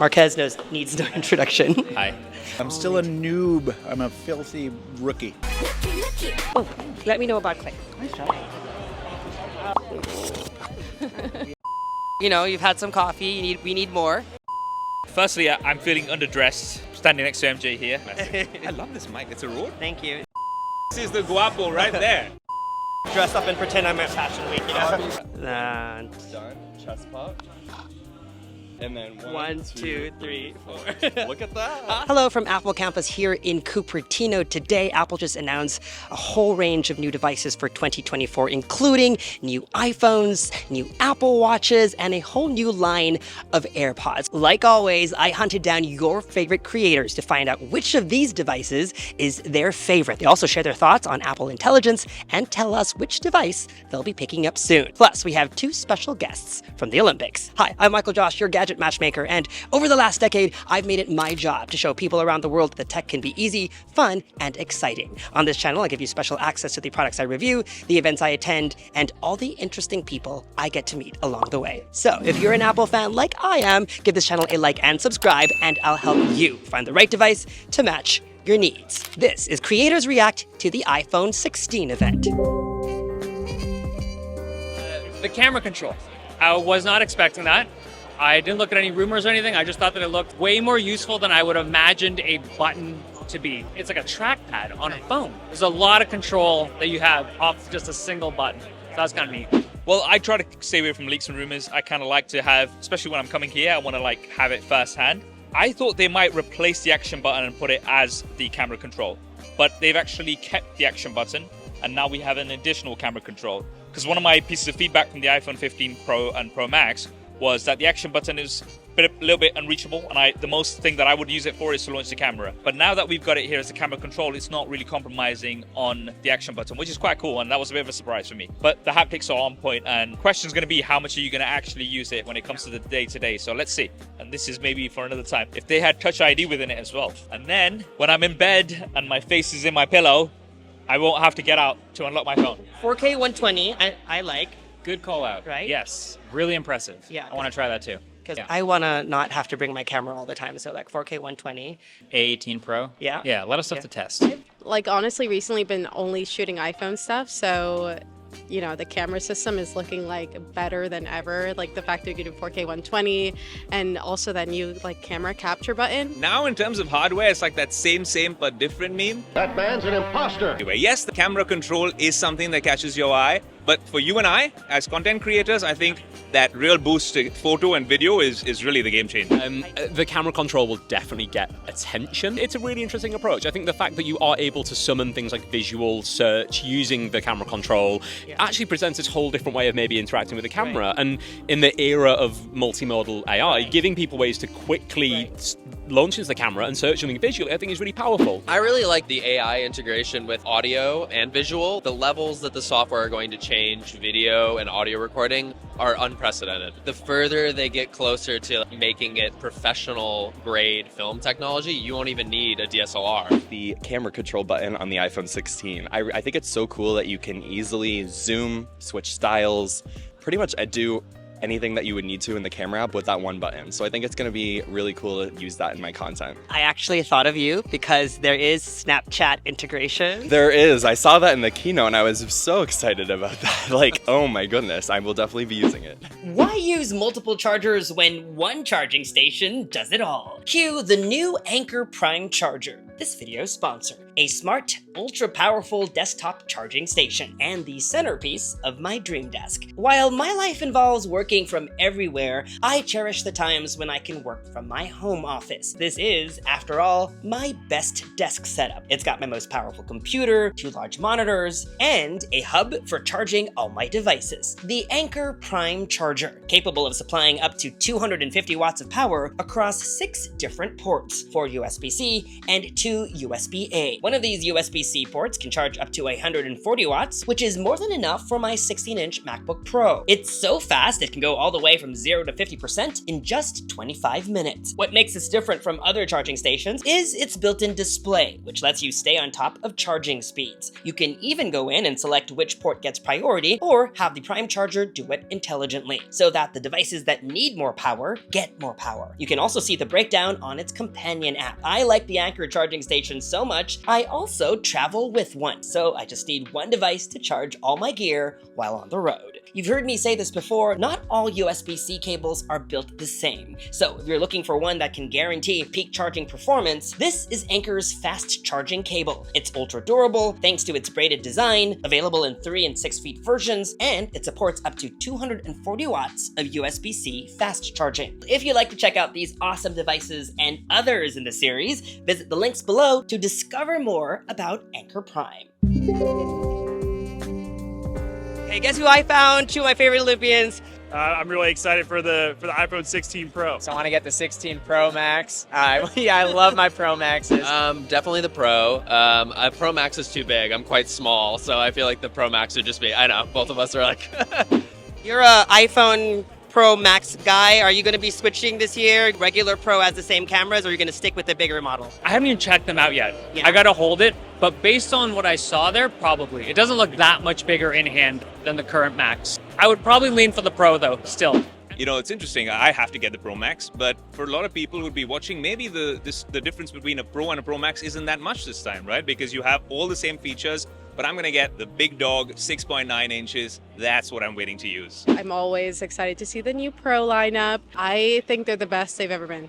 Marquez needs no introduction. Hi. I'm still a noob. I'm a filthy rookie. Oh, let me know about Clay. Nice job. You know, you've had some coffee. We need more. Firstly, I'm feeling underdressed, standing next to MJ here. I love this mic. It's a roar. Thank you. This is the guapo right there. Dress up and pretend I'm at Fashion Week, you know? Done. Chest pop. And then 1, 2, 3, 4. Look at that. Hello from Apple Campus here in Cupertino. Today, Apple just announced a whole range of new devices for 2024, including new iPhones, new Apple Watches, and a whole new line of AirPods. Like always, I hunted down your favorite creators to find out which of these devices is their favorite. They also share their thoughts on Apple Intelligence and tell us which device they'll be picking up soon. Plus, we have two special guests from the Olympics. Hi, I'm MICHAELJOSH, your gadget matchmaker, and over the last decade, I've made it my job to show people around the world that tech can be easy, fun, and exciting. On this channel, I give you special access to the products I review, the events I attend, and all the interesting people I get to meet along the way. So if you're an Apple fan like I am, give this channel a like and subscribe, and I'll help you find the right device to match your needs. This is Creators React to the iPhone 16 event. The camera control. I was not expecting that. I didn't look at any rumors or anything. I just thought that it looked way more useful than I would have imagined a button to be. It's like a trackpad on a phone. There's a lot of control that you have off just a single button. So that's kind of neat. Well, I try to stay away from leaks and rumors. I kind of like to have, especially when I'm coming here, I want to like have it firsthand. I thought they might replace the action button and put it as the camera control, but they've actually kept the action button, and now we have an additional camera control. Because one of my pieces of feedback from the iPhone 15 Pro and Pro Max was that the action button is a little bit unreachable, and the most thing that I would use it for is to launch the camera. But now that we've got it here as a camera control, it's not really compromising on the action button, which is quite cool, and that was a bit of a surprise for me. But the haptics are on point, and the question's going to be how much are you going to actually use it when it comes to the day-to-day. So let's see, and this is maybe for another time. If they had Touch ID within it as well, and then when I'm in bed and my face is in my pillow, I won't have to get out to unlock my phone. 4K 120, I like. Good call out. Right? Yes. Really impressive. Yeah. I want to try that too. Because I want to not have to bring my camera all the time, so like 4K 120. A18 Pro. Yeah. Yeah, a lot of stuff to test. Like honestly recently been only shooting iPhone stuff, so you know the camera system is looking like better than ever. Like the fact that you can do 4K 120 and also that new like camera capture button. Now in terms of hardware, it's like that same but different meme. That man's an imposter. Anyway, yes, the camera control is something that catches your eye, but for you and I, as content creators, I think that real boost to photo and video is really the game changer. The camera control will definitely get attention. It's a really interesting approach. I think the fact that you are able to summon things like visual search using the camera control actually presents this whole different way of maybe interacting with the camera. Right. And in the era of multimodal AI, giving people ways to quickly launch into the camera and search something visually, I think is really powerful. I really like the AI integration with audio and visual. The levels that the software are going to change video and audio recording are unprecedented. The further they get closer to making it professional grade film technology, you won't even need a DSLR. The camera control button on the iPhone 16, I think it's so cool that you can easily zoom, switch styles, pretty much do anything that you would need to in the camera app with that one button. So I think it's going to be really cool to use that in my content. I actually thought of you because there is Snapchat integration. There is. I saw that in the keynote and I was so excited about that. Like, oh my goodness, I will definitely be using it. Why use multiple chargers when one charging station does it all? Cue the new Anker Prime charger. This video's sponsor, a smart, ultra-powerful desktop charging station, and the centerpiece of my dream desk. While my life involves working from everywhere, I cherish the times when I can work from my home office. This is, after all, my best desk setup. It's got my most powerful computer, 2 large monitors, and a hub for charging all my devices. The Anker Prime charger, capable of supplying up to 250 watts of power across 6 different ports, 4 USB-C and 2 USB-A. One of these USB-C ports can charge up to 140 watts, which is more than enough for my 16-inch MacBook Pro. It's so fast it can go all the way from 0 to 50% in just 25 minutes. What makes this different from other charging stations is its built-in display, which lets you stay on top of charging speeds. You can even go in and select which port gets priority, or have the Prime charger do it intelligently, so that the devices that need more power get more power. You can also see the breakdown on its companion app. I like the Anker charging station so much, I also travel with one, so I just need one device to charge all my gear while on the road. You've heard me say this before, not all USB-C cables are built the same. So if you're looking for one that can guarantee peak charging performance, this is Anker's fast charging cable. It's ultra durable thanks to its braided design, available in 3 and 6 feet versions, and it supports up to 240 watts of USB-C fast charging. If you'd like to check out these awesome devices and others in the series, visit the links below to discover more about Anker Prime. Hey, guess who I found? Two of my favorite Olympians. I'm really excited for the iPhone 16 Pro. So I want to get the 16 Pro Max. Yeah, I love my Pro Maxes. Definitely the Pro. A Pro Max is too big. I'm quite small, so I feel like the Pro Max would just be, I know, both of us are like... You're a iPhone Pro Max guy. Are you going to be switching this year? Regular Pro has the same cameras, or are you going to stick with the bigger model? I haven't even checked them out yet. Yeah. I gotta hold it, but based on what I saw there, probably. It doesn't look that much bigger in hand than the current Max. I would probably lean for the Pro though, still. You know, it's interesting. I have to get the Pro Max, but for a lot of people who'd be watching, maybe the difference between a Pro and a Pro Max isn't that much this time, right? Because you have all the same features, but I'm gonna get the big dog, 6.9 inches. That's what I'm waiting to use. I'm always excited to see the new Pro lineup. I think they're the best they've ever been.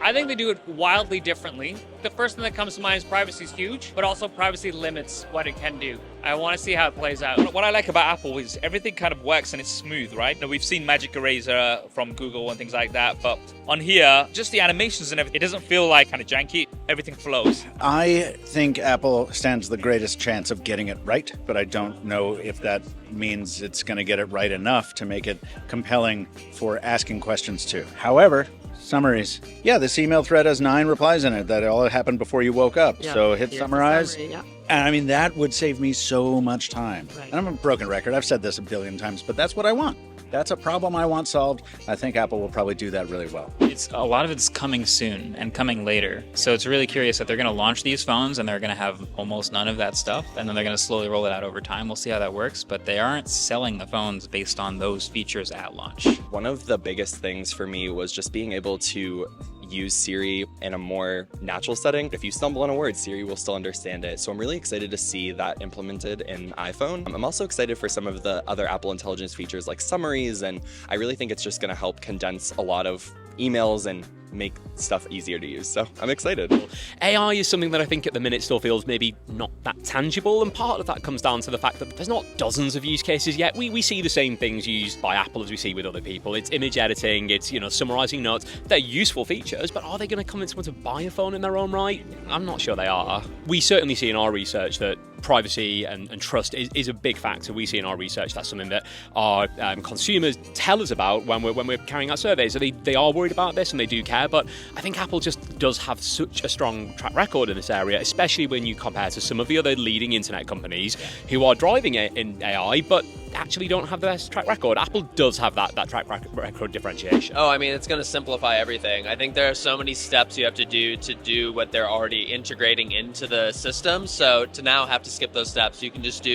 I think they do it wildly differently. The first thing that comes to mind is privacy is huge, but also privacy limits what it can do. I want to see how it plays out. What I like about Apple is everything kind of works and it's smooth, right? Now, we've seen Magic Eraser from Google and things like that, but on here, just the animations and everything, it doesn't feel like kind of janky. Everything flows. I think Apple stands the greatest chance of getting it right, but I don't know if that means it's going to get it right enough to make it compelling for asking questions to. However, summaries. Yeah, this email thread has 9 replies in it that all happened before you woke up. Yeah. So hit summarize. Summary, yeah. And I mean, that would save me so much time. Right. And I'm a broken record. I've said this a billion times, but that's what I want. That's a problem I want solved. I think Apple will probably do that really well. It's a lot of it's coming soon and coming later. So it's really curious that they're going to launch these phones and they're going to have almost none of that stuff. And then they're going to slowly roll it out over time. We'll see how that works. But they aren't selling the phones based on those features at launch. One of the biggest things for me was just being able to use Siri in a more natural setting. If you stumble on a word, Siri will still understand it. So I'm really excited to see that implemented in iPhone. I'm also excited for some of the other Apple Intelligence features like summaries, and I really think it's just going to help condense a lot of emails and make stuff easier to use. So I'm excited. AI is something that I think at the minute still feels maybe not that tangible, and part of that comes down to the fact that there's not dozens of use cases yet. We see the same things used by Apple as we see with other people. It's image editing, it's, you know, summarizing notes. They're useful features, but are they going to convince someone to buy a phone in their own right? I'm not sure they are. We certainly see in our research that privacy and trust is a big factor. We see in our research that's something that our consumers tell us about when we're carrying out surveys. So they are worried about this and they do care, but I think Apple just does have such a strong track record in this area, especially when you compare to some of the other leading internet companies who are driving it in AI, but actually don't have the best track record. Apple does have that track record differentiation. Oh, I mean, it's going to simplify everything. I think there are so many steps you have to do what they're already integrating into the system. So to now have to skip those steps, you can just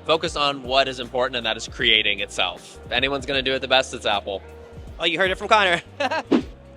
focus on what is important, and that is creating itself. If anyone's going to do it the best, it's Apple. Oh, you heard it from Connor.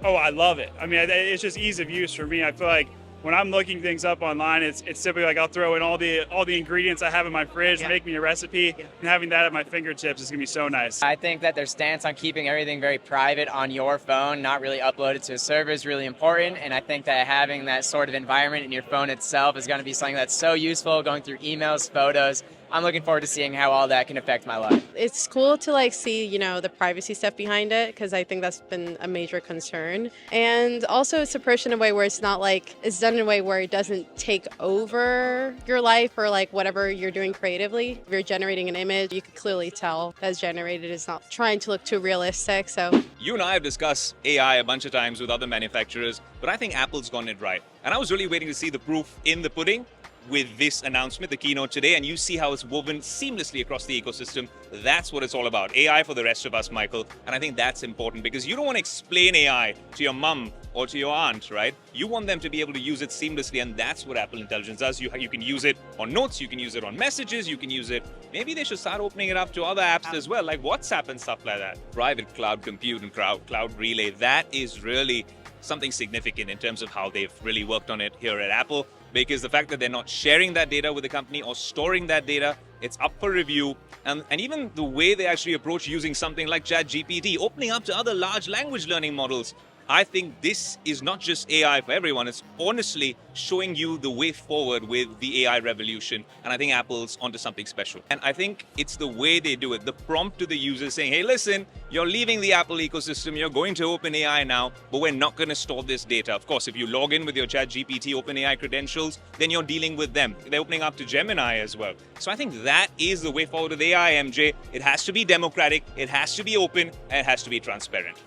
Oh, I love it. I mean, it's just ease of use for me. I feel like when I'm looking things up online, it's simply like I'll throw in all the ingredients I have in my fridge, make me a recipe, and having that at my fingertips is gonna be so nice. I think that their stance on keeping everything very private on your phone, not really uploaded to a server, is really important. And I think that having that sort of environment in your phone itself is going to be something that's so useful, going through emails, photos, I'm looking forward to seeing how all that can affect my life. It's cool to like see, you know, the privacy stuff behind it because I think that's been a major concern. And also it's approached in a way where it's not like it's done in a way where it doesn't take over your life or like whatever you're doing creatively. If you're generating an image, you can clearly tell that's generated. It's not trying to look too realistic. So You and I have discussed AI a bunch of times with other manufacturers, but I think Apple's gotten it right. And I was really waiting to see the proof in the pudding with this announcement, the keynote today, and you see how it's woven seamlessly across the ecosystem. That's what it's all about. AI for the rest of us, Michael. And I think that's important because you don't want to explain AI to your mum or to your aunt, right? You want them to be able to use it seamlessly, and that's what Apple Intelligence does. You can use it on notes, you can use it on messages, you can use it. Maybe they should start opening it up to other apps as well, like WhatsApp and stuff like that. Private cloud compute and cloud relay, that is really something significant in terms of how they've really worked on it here at Apple. Because the fact that they're not sharing that data with the company or storing that data, it's up for review. And even the way they actually approach using something like ChatGPT, opening up to other large language learning models, I think this is not just AI for everyone. It's honestly showing you the way forward with the AI revolution. And I think Apple's onto something special. And I think it's the way they do it. The prompt to the user saying, hey, listen, you're leaving the Apple ecosystem. You're going to OpenAI now, but we're not going to store this data. Of course, if you log in with your ChatGPT OpenAI credentials, then you're dealing with them. They're opening up to Gemini as well. So I think that is the way forward with AI, MJ. It has to be democratic. It has to be open. And it has to be transparent.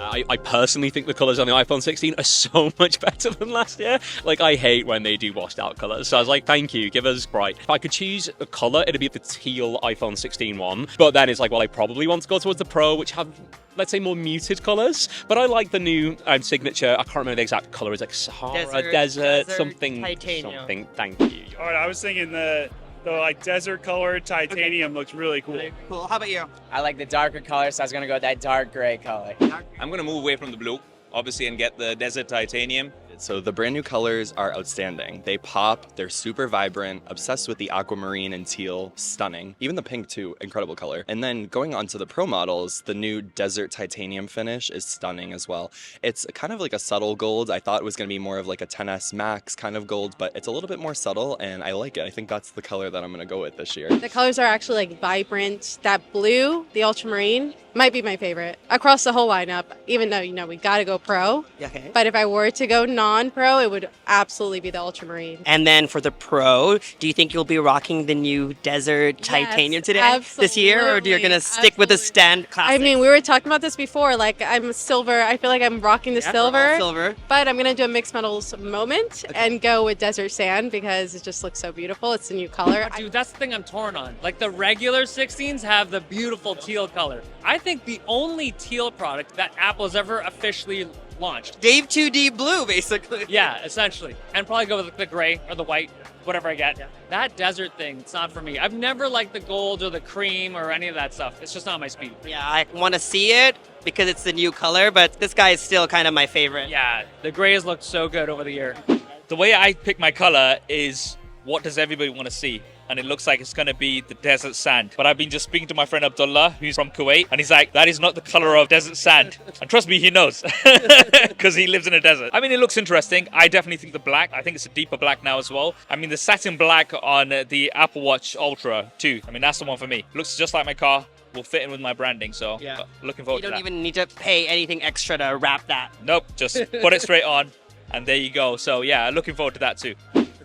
I personally think the colors on the iPhone 16 are so much better than last year. Like, I hate when they do washed out colors. So I was like, thank you, give us bright. If I could choose a color, it'd be the teal iPhone 16 one. But then it's like, well, I probably want to go towards the Pro, which have, let's say, more muted colors. But I like the new signature. I can't remember the exact color. It's like Sahara, desert something. Titanium. Something. Thank you. All right, I was thinking the like desert colored titanium looks really cool. Cool. How about you? I like the darker color, so I was going to go with that dark gray color. I'm going to move away from the blue, obviously, and get the desert titanium. So the brand new colors are outstanding. They pop, they're super vibrant, obsessed with the aquamarine and teal, stunning. Even the pink too, incredible color. And then going on to the Pro models, the new desert titanium finish is stunning as well. It's kind of like a subtle gold. I thought it was going to be more of like a 10S Max kind of gold, but it's a little bit more subtle and I like it. I think that's the color that I'm going to go with this year. the colors are actually like vibrant. That blue, the ultramarine, might be my favorite across the whole lineup, even though, you know, we got to go Pro. Okay. But if I were to go non-Pro, it would absolutely be the ultramarine. And then for the Pro, do you think you'll be rocking the new desert titanium today this year, or do you gonna stick with the stand classic? I mean, we were talking about this before. Like, I'm silver. I feel like I'm rocking the Yeah, we're all silver. silver. But I'm gonna do a mixed metals moment and go with desert sand because it just looks so beautiful. It's a new color. Dude, that's the thing I'm torn on. Like, the regular 16s have the beautiful teal color. I think the only teal product that Apple's ever officially launched. Dave 2D blue, basically. Yeah, essentially. And probably go with the gray or the white, whatever I get. That desert thing, it's not for me. I've never liked the gold or the cream or any of that stuff. It's just not my speed. Yeah, I want to see it because it's the new color, but this guy is still kind of my favorite. Yeah, the gray has looked so good over the year. The way I pick my color is what does everybody want to see? And it looks like it's going to be the desert sand. But I've been just speaking to my friend Abdullah, who's from Kuwait, and he's like, that is not the color of desert sand. And trust me, he knows, because he lives in a desert. I mean, it looks interesting. I definitely think the black, I think it's a deeper black now as well. I mean, the satin black on the Apple Watch Ultra too. I mean, that's the one for me. Looks just like my car. Will fit in with my branding, so looking forward to that. You don't even need to pay anything extra to wrap that. Nope, just put it straight on, and there you go. So yeah, looking forward to that too.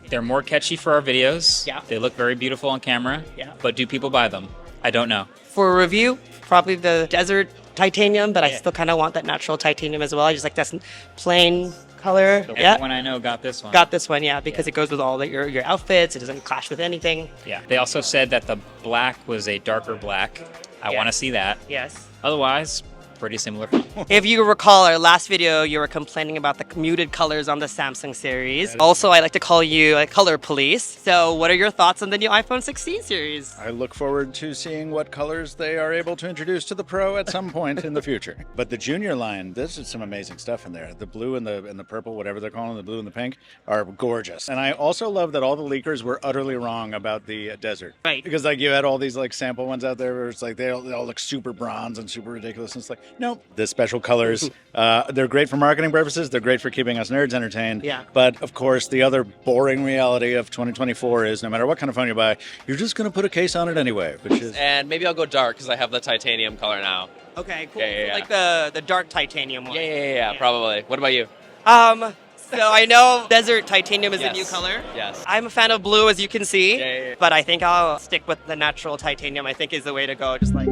They're more catchy for our videos. Yeah. They look very beautiful on camera. Yeah. But do people buy them? I don't know. For a review, probably the desert titanium, but I still kind of want that natural titanium as well. I just like this plain color. So Yeah. everyone I know got this one. Got this one, yeah, because it goes with all your outfits. It doesn't clash with anything. Yeah. They also said that the black was a darker black. I want to see that. Yes. Otherwise, pretty similar. If you recall our last video, you were complaining about the muted colors on the Samsung series. Also, I like to call you a color police. So what are your thoughts on the new iPhone 16 series? I look forward to seeing what colors they are able to introduce to the Pro at some point in the future. But the junior line, this is some amazing stuff in there. The blue and the purple, whatever they're calling the blue and the pink, are gorgeous. And I also love that all the leakers were utterly wrong about the desert. Right. Because like you had all these like sample ones out there where it's like they all look super bronze and super ridiculous. And it's like, No, the special colors, they're great for marketing purposes. They're great for keeping us nerds entertained. Yeah. But of course, the other boring reality of 2024 is no matter what kind of phone you buy, you're just going to put a case on it anyway, which is... And maybe I'll go dark because I have the titanium color now. Okay, cool. Yeah. Like the dark titanium one. Yeah, probably. What about you? So I know desert titanium is Yes. a new color. Yes. I'm a fan of blue, as you can see. Yeah. But I think I'll stick with the natural titanium. I think is the way to go. Just like.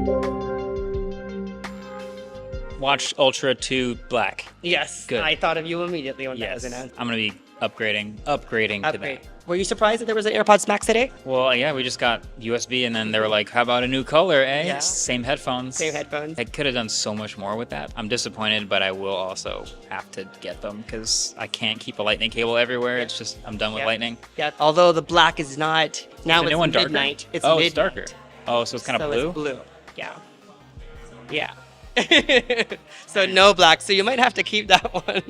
Watch Ultra 2 Black. Yes. Good. I thought of you immediately when that was Yes. announced. I'm going to be upgrading to Upgrade. that. Were you surprised that there was an AirPods Max today? Well, yeah, we just got USB, and then they were like, how about a new color, eh? Yeah. Same headphones. Same headphones. I could have done so much more with that. I'm disappointed, but I will also have to get them because I can't keep a lightning cable everywhere. It's just, I'm done with lightning. Yeah. Although the black is not now. Is the It's new one darker? midnight. It's oh, midnight. it's darker. Oh, so it's kind of blue? It's blue. Yeah. Yeah. So no black. So you might have to keep that one,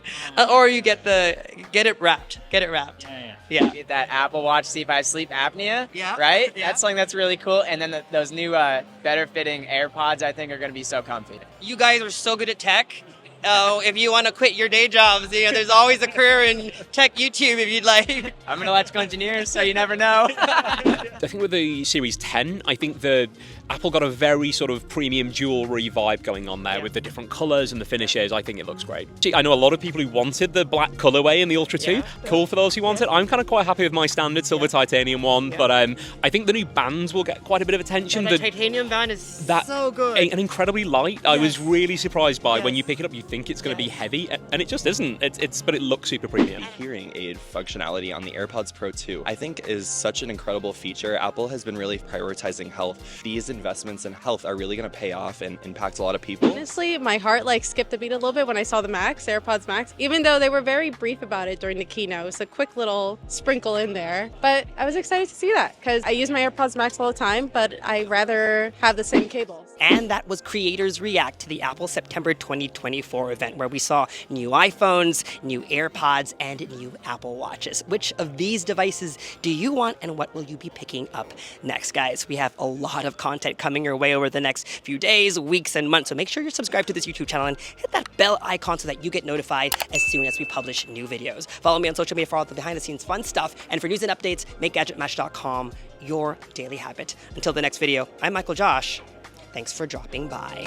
or you get it wrapped. Get it wrapped. Yeah. Get that Apple Watch, see if I have sleep apnea. Yeah. Right? Yeah. That's something that's really cool. And then those new, better fitting AirPods, I think, are going to be so comfy. You guys are so good at tech. If you want to quit your day jobs, there's always a career in tech YouTube if you'd like. I'm an electrical engineer, so you never know. I think with the Series 10, I think the Apple got a very sort of premium jewelry vibe going on there with the different colors and the finishes. I think it looks great. I know a lot of people who wanted the black colorway in the Ultra 2. Cool for those who want it. I'm kind of quite happy with my standard silver titanium one, but I think the new bands will get quite a bit of attention. The titanium band is so good. And incredibly light. I was really surprised by when you pick it up, you think it's going to be heavy, and it just isn't. But it looks super premium. Hearing aid functionality on the AirPods Pro 2, I think is such an incredible feature. Apple has been really prioritizing health. These investments in health are really going to pay off and impact a lot of people. Honestly, my heart skipped a beat a little bit when I saw the AirPods Max, even though they were very brief about it during the keynote. It was a quick little sprinkle in there, but I was excited to see that because I use my AirPods Max all the time, but I rather have the same cables. And that was Creators React to the Apple September 2024 event, where we saw new iPhones, new AirPods, and new Apple Watches. Which of these devices do you want, and what will you be picking up next, guys? We have a lot of content coming your way over the next few days, weeks, and months, so make sure you're subscribed to this YouTube channel and hit that bell icon so that you get notified as soon as we publish new videos. Follow me on social media for all the behind-the-scenes fun stuff, and for news and updates, make GadgetMatch.com your daily habit. Until the next video, I'm MICHAELJOSH. Thanks for dropping by.